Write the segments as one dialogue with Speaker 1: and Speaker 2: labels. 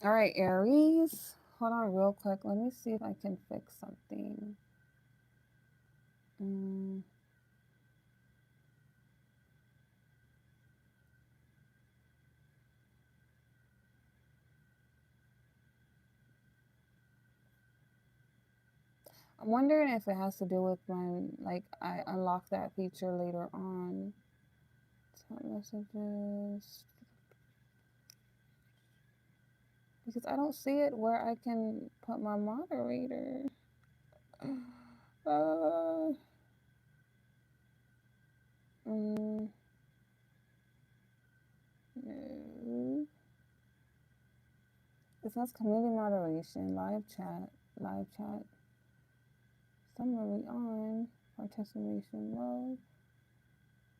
Speaker 1: All right, Aries. Hold on real quick. Let me see if I can fix something. Mm. I'm wondering if it has to do with when, like, I unlock that feature later on. Top messages. Because I don't see it where I can put my moderator. Uh, mm, no. It says community moderation, live chat, summary on, participation mode,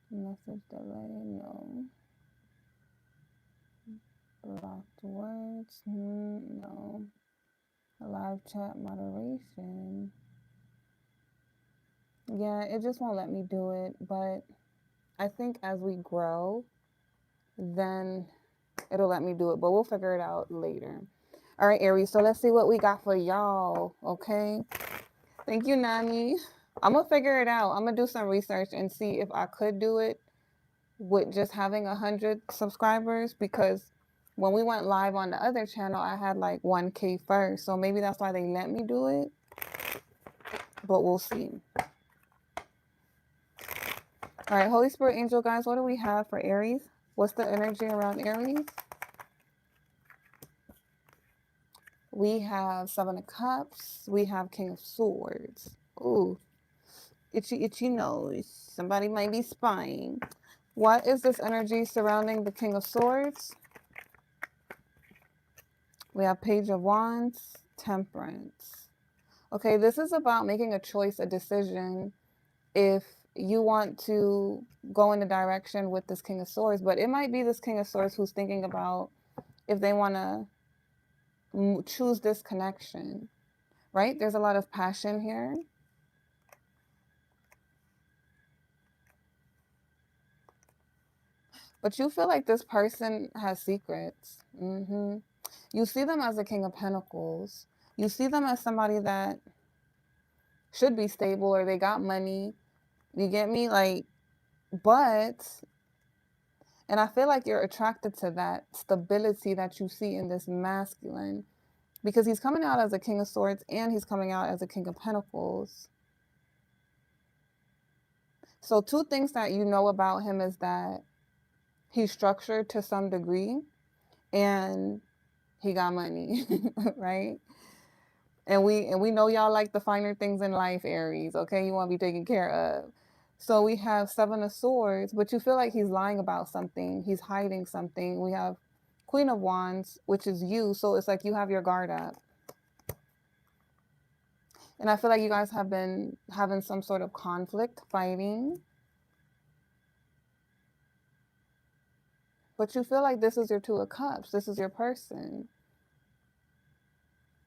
Speaker 1: message delay, no. Blocked words, no. Live chat moderation. Yeah, it just won't let me do it, but I think as we grow, then it'll let me do it, but we'll figure it out later. All right, Aries, so let's see what we got for y'all, okay? Thank you, Nani. I'm gonna figure it out. I'm gonna do some research and see if I could do it with just having 100 subscribers, because when we went live on the other channel, I had like 1K first, so maybe that's why they let me do it, but we'll see. All right, Holy Spirit angel guys, what do we have for Aries? What's the energy around Aries? We have Seven of Cups. We have King of Swords. Ooh, itchy nose. Somebody might be spying. What is this energy surrounding the King of Swords? We have Page of Wands, Temperance. Okay, this is about making a choice, a decision, if you want to go in the direction with this King of Swords, but it might be this King of Swords who's thinking about if they want to choose this connection, right? There's a lot of passion here. But you feel like this person has secrets. You see them as a King of Pentacles. You see them as somebody that should be stable, or they got money. You get me? Like, but, and I feel like you're attracted to that stability that you see in this masculine, because he's coming out as a King of Swords and he's coming out as a King of Pentacles. So two things that you know about him is that he's structured to some degree and he got money, right? And we know y'all like the finer things in life, Aries, okay? You want to be taken care of. So we have Seven of Swords, but you feel like he's lying about something. He's hiding something. We have Queen of Wands, which is you. So it's like you have your guard up. And I feel like you guys have been having some sort of conflict, fighting. But you feel like this is your Two of Cups. This is your person.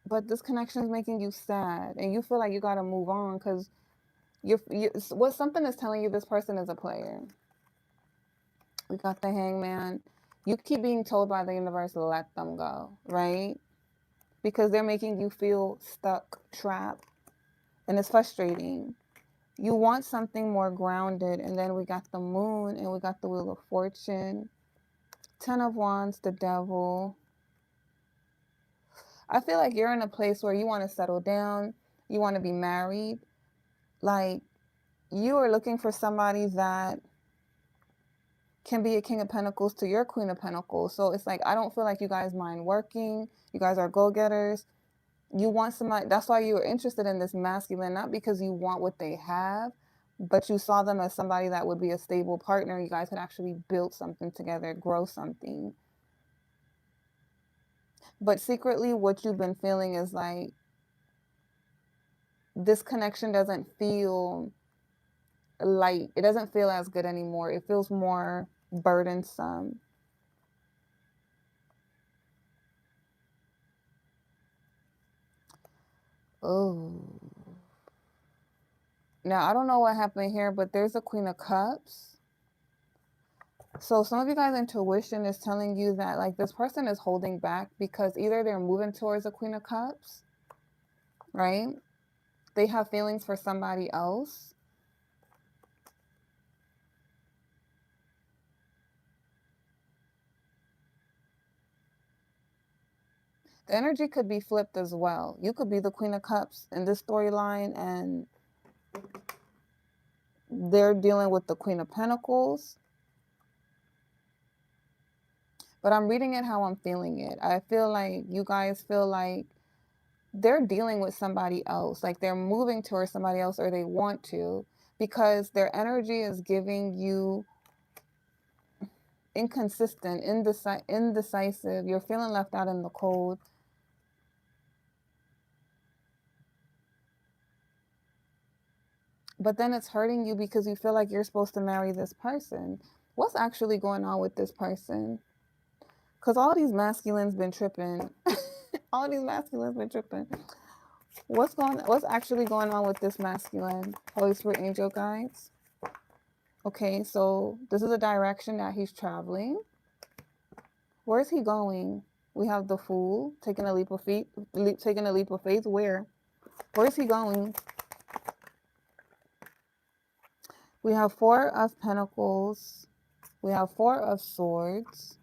Speaker 1: But this connection is making you sad. And you feel like you got to move on because what something is telling you, this person is a player. We got the Hangman. You keep being told by the universe to let them go, right? Because they're making you feel stuck, trapped, and it's frustrating. You want something more grounded, and then we got the Moon, and we got the Wheel of Fortune, Ten of Wands, the Devil. I feel like you're in a place where you want to settle down, you want to be married. Like, you are looking for somebody that can be a King of Pentacles to your Queen of Pentacles. So it's like, I don't feel like you guys mind working. You guys are go-getters. You want somebody, that's why you were interested in this masculine, not because you want what they have, but you saw them as somebody that would be a stable partner. You guys could actually build something together, grow something. But secretly, what you've been feeling is like, this connection doesn't feel light. It doesn't feel as good anymore. It feels more burdensome. Oh. Now, I don't know what happened here, but there's a Queen of Cups. So some of you guys' intuition is telling you that like this person is holding back because either they're moving towards the Queen of Cups, right? They have feelings for somebody else. The energy could be flipped as well. You could be the Queen of Cups in this storyline and they're dealing with the Queen of Pentacles. But I'm reading it how I'm feeling it. I feel like you guys feel like they're dealing with somebody else. Like they're moving towards somebody else or they want to because their energy is giving you inconsistent, indecisive. You're feeling left out in the cold. But then it's hurting you because you feel like you're supposed to marry this person. What's actually going on with this person? Because all these masculines been tripping. All these masculines been tripping. What's actually going on with this masculine? Holy Spirit, angel guides. Okay, so this is a direction that he's traveling. Where's he going? We have the Fool taking a leap of faith. Taking a leap of faith. Where's he going? We have Four of Pentacles. We have Four of Swords.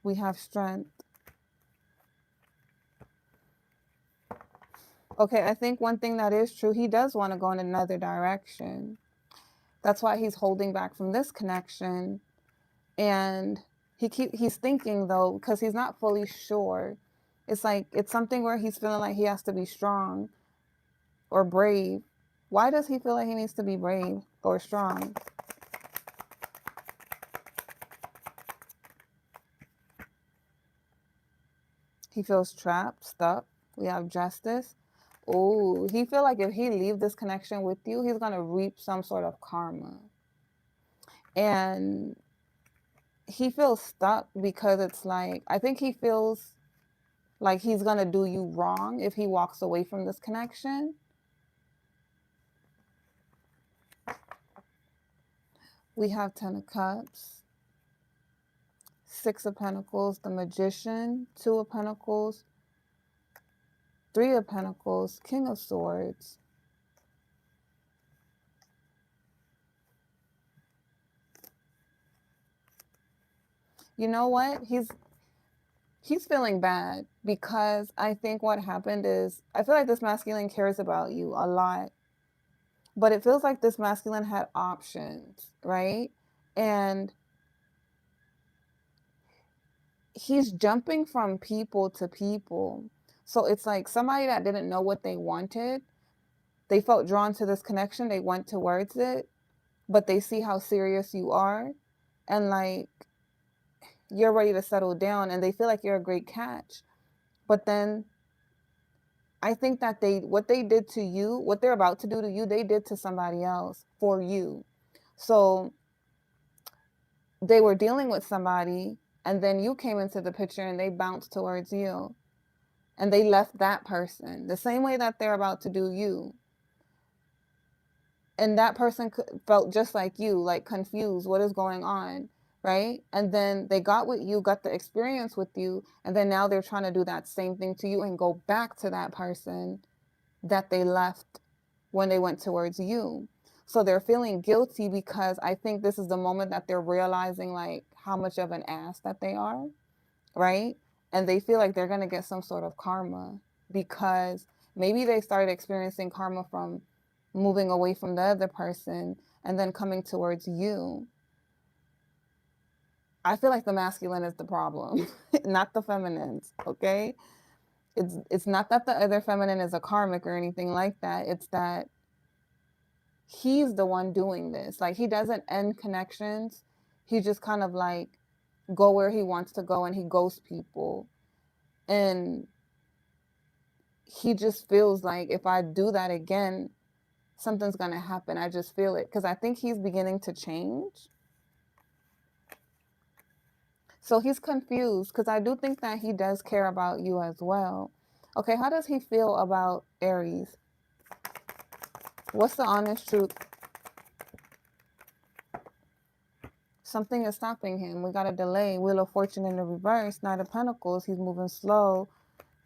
Speaker 1: We have Strength. Okay, I think one thing that is true, he does want to go in another direction. That's why he's holding back from this connection. And he's thinking though, because he's not fully sure. It's like it's something where he's feeling like he has to be strong or brave. Why does he feel like he needs to be brave or strong? He feels trapped, stuck. We have Justice. Oh, he feel like if he leave this connection with you, he's gonna reap some sort of karma. And he feels stuck because it's like, I think he feels like he's gonna do you wrong if he walks away from this connection. We have Ten of Cups, Six of Pentacles, the Magician, Two of Pentacles, Three of Pentacles, King of Swords. You know what? He's feeling bad because I think what happened is, I feel like this masculine cares about you a lot, but it feels like this masculine had options, right? And he's jumping from people to people. So it's like somebody that didn't know what they wanted, they felt drawn to this connection, they went towards it, but they see how serious you are and like you're ready to settle down and they feel like you're a great catch. But then I think that what they did to you, what they're about to do to you, they did to somebody else for you. So they were dealing with somebody and then you came into the picture and they bounced towards you and they left that person the same way that they're about to do you. And that person felt just like you, like confused, what is going on, right? And then they got with you, got the experience with you, and then now they're trying to do that same thing to you and go back to that person that they left when they went towards you. So they're feeling guilty because I think this is the moment that they're realizing like how much of an ass that they are, right? And they feel like they're going to get some sort of karma because maybe they started experiencing karma from moving away from the other person and then coming towards you. I feel like the masculine is the problem, not the feminines, okay? It's not that the other feminine is a karmic or anything like that. It's that he's the one doing this. Like he doesn't end connections. He just kind of like go where he wants to go and he ghosts people. And he just feels like if I do that again, something's going to happen. I just feel it because I think he's beginning to change. So he's confused because I do think that he does care about you as well. Okay, how does he feel about Aries? What's the honest truth? Something is stopping him. We got a delay. Wheel of Fortune in the reverse. Knight of Pentacles. He's moving slow.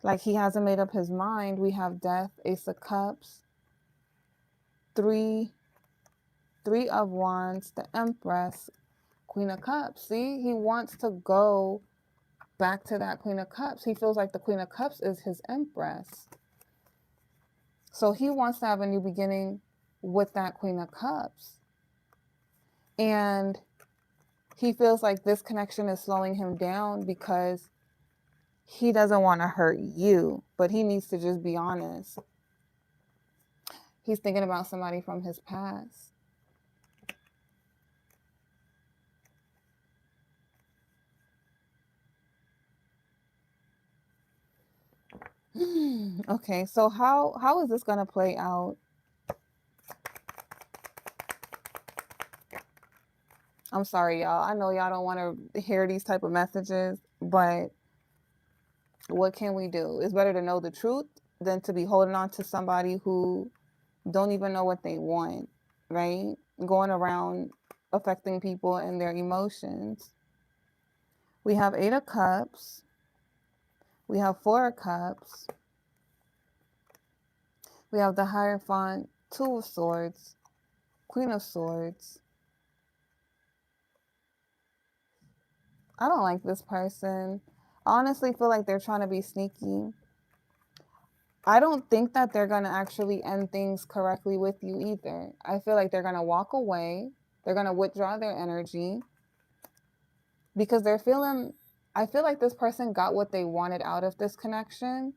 Speaker 1: Like he hasn't made up his mind. We have Death. Ace of Cups. Three of Wands. The Empress. Queen of Cups. See, he wants to go back to that Queen of Cups. He feels like the Queen of Cups is his Empress. So he wants to have a new beginning with that Queen of Cups. And he feels like this connection is slowing him down because he doesn't want to hurt you, but he needs to just be honest. He's thinking about somebody from his past. Okay, so how is this going to play out? I'm sorry, y'all. I know y'all don't want to hear these type of messages, but what can we do? It's better to know the truth than to be holding on to somebody who don't even know what they want, right? Going around affecting people and their emotions. We have 8 of Cups. We have 4 of Cups. We have the Hierophant, 2 of Swords, Queen of Swords. I don't like this person. I honestly feel like they're trying to be sneaky. I don't think that they're going to actually end things correctly with you either. I feel like they're going to walk away. They're going to withdraw their energy because they're feeling, I feel like this person got what they wanted out of this connection.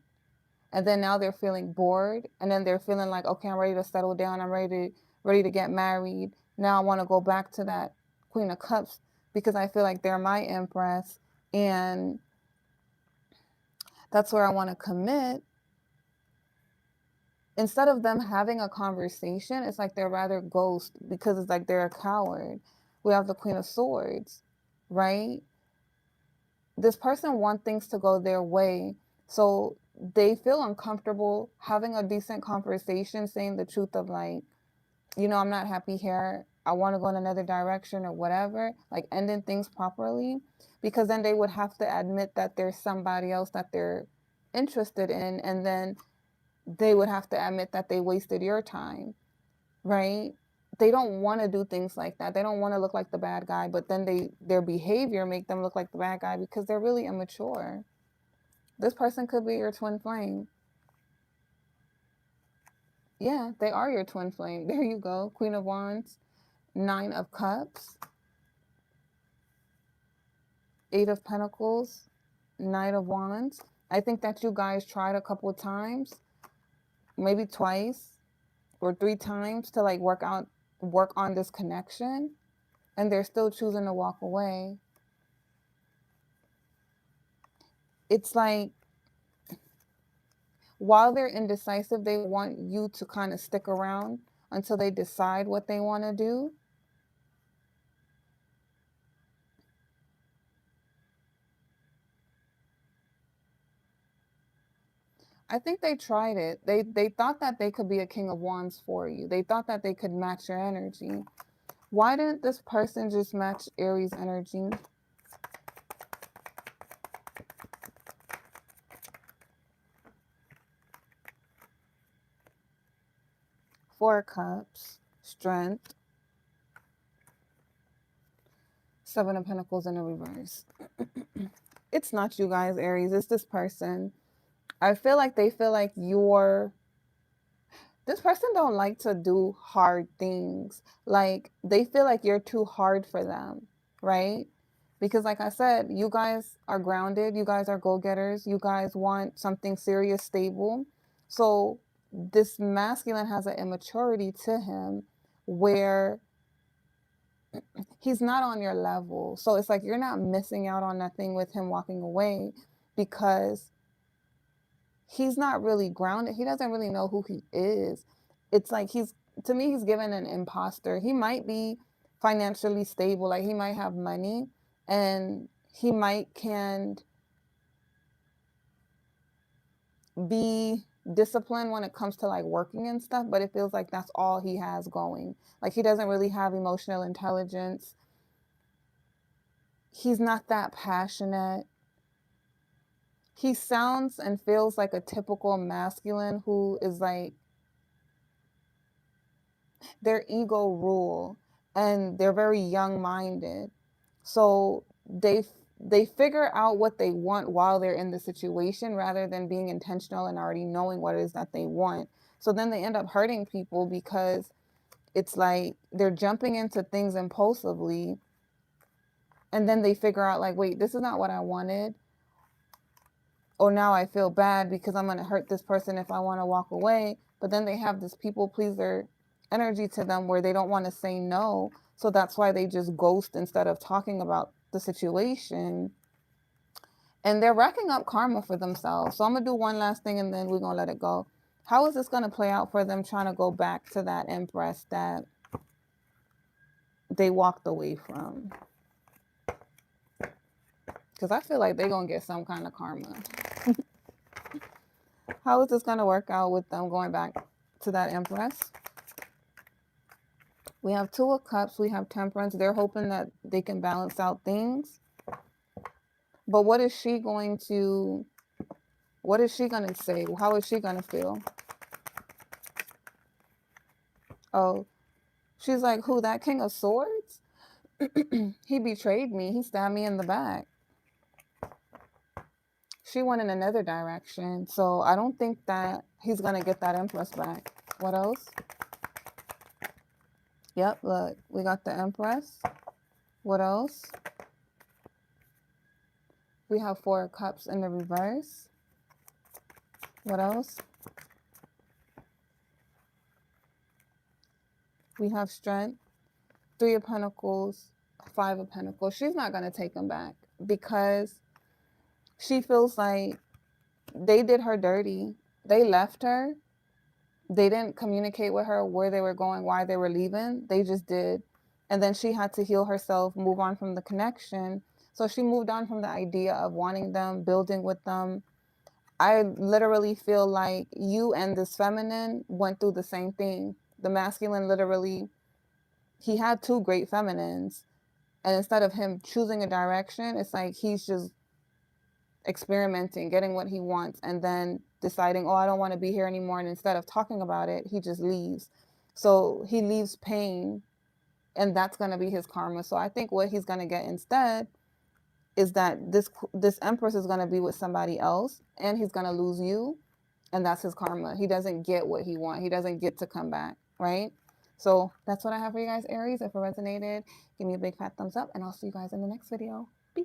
Speaker 1: And then now they're feeling bored. And then they're feeling like, okay, I'm ready to settle down. I'm ready to get married. Now I want to go back to that Queen of Cups because I feel like they're my Empress. And that's where I want to commit. Instead of them having a conversation, it's like they're rather ghost because it's like they're a coward. We have the Queen of Swords, right? This person wants things to go their way. So they feel uncomfortable having a decent conversation, saying the truth of like, you know, I'm not happy here. I want to go in another direction or whatever, like ending things properly, because then they would have to admit that there's somebody else that they're interested in. And then they would have to admit that they wasted your time, right? They don't want to do things like that. They don't want to look like the bad guy, but then their behavior make them look like the bad guy because they're really immature. This person could be your twin flame. Yeah, they are your twin flame. There you go. Queen of Wands, 9 of Cups, 8 of Pentacles, Knight of Wands. I think that you guys tried a couple of times, maybe twice or 3 times to like work on this connection, and they're still choosing to walk away. It's like while they're indecisive, they want you to kind of stick around until they decide what they want to do. I think they tried it. They thought that they could be a King of Wands for you. They thought that they could match your energy. Why didn't this person just match Aries energy? Four of Cups, Strength, 7 of Pentacles in the reverse. It's not you guys, Aries. It's this person. I feel like they feel like this person don't like to do hard things. Like they feel like you're too hard for them, right? Because like I said, you guys are grounded. You guys are go-getters. You guys want something serious, stable. So this masculine has an immaturity to him where he's not on your level. So it's like you're not missing out on nothing with him walking away because he's not really grounded. He doesn't really know who he is. It's like to me, he's given an imposter. He might be financially stable, like he might have money and he can be disciplined when it comes to like working and stuff, but it feels like that's all he has going. Like he doesn't really have emotional intelligence. he's not that passionate. He sounds and feels like a typical masculine who is like, their ego rule, and they're very young minded. So they figure out what they want while they're in the situation rather than being intentional and already knowing what it is that they want. So then they end up hurting people because it's like they're jumping into things impulsively, and then they figure out like, wait, this is not what I wanted. Or now I feel bad because I'm going to hurt this person if I want to walk away. But then they have this people pleaser energy to them where they don't want to say no. So that's why they just ghost instead of talking about the situation. And they're racking up karma for themselves. So I'm going to do one last thing and then we're going to let it go. How is this going to play out for them trying to go back to that Empress that they walked away from? Because I feel like they're going to get some kind of karma. How is this going to work out with them going back to that Empress? We have Two of Cups. We have Temperance. They're hoping that they can balance out things. But what is she going to say? How is she going to feel? Oh, she's like, who, that King of Swords? He betrayed me. He stabbed me in the back. She went in another direction. So I don't think that he's going to get that Empress back. What else? Yep, look, we got the Empress. What else? We have Four of Cups in the reverse. What else? We have Strength, Three of Pentacles, Five of Pentacles. She's not going to take him back because she feels like they did her dirty. They left her. They didn't communicate with her where they were going, why they were leaving. They just did. And then she had to heal herself, move on from the connection. So she moved on from the idea of wanting them, building with them. I literally feel like you and this feminine went through the same thing. The masculine literally, he had two great feminines. And instead of him choosing a direction, it's like he's just experimenting, getting what he wants, and then deciding, oh, I don't want to be here anymore. And instead of talking about it, he just leaves. So he leaves pain, and that's going to be his karma. So I think what he's going to get instead is that this Empress is going to be with somebody else, and he's going to lose you, and that's his karma. He doesn't get what he wants. He doesn't get to come back, right? So that's what I have for you guys, Aries. If it resonated, give me a big fat thumbs up, and I'll see you guys in the next video.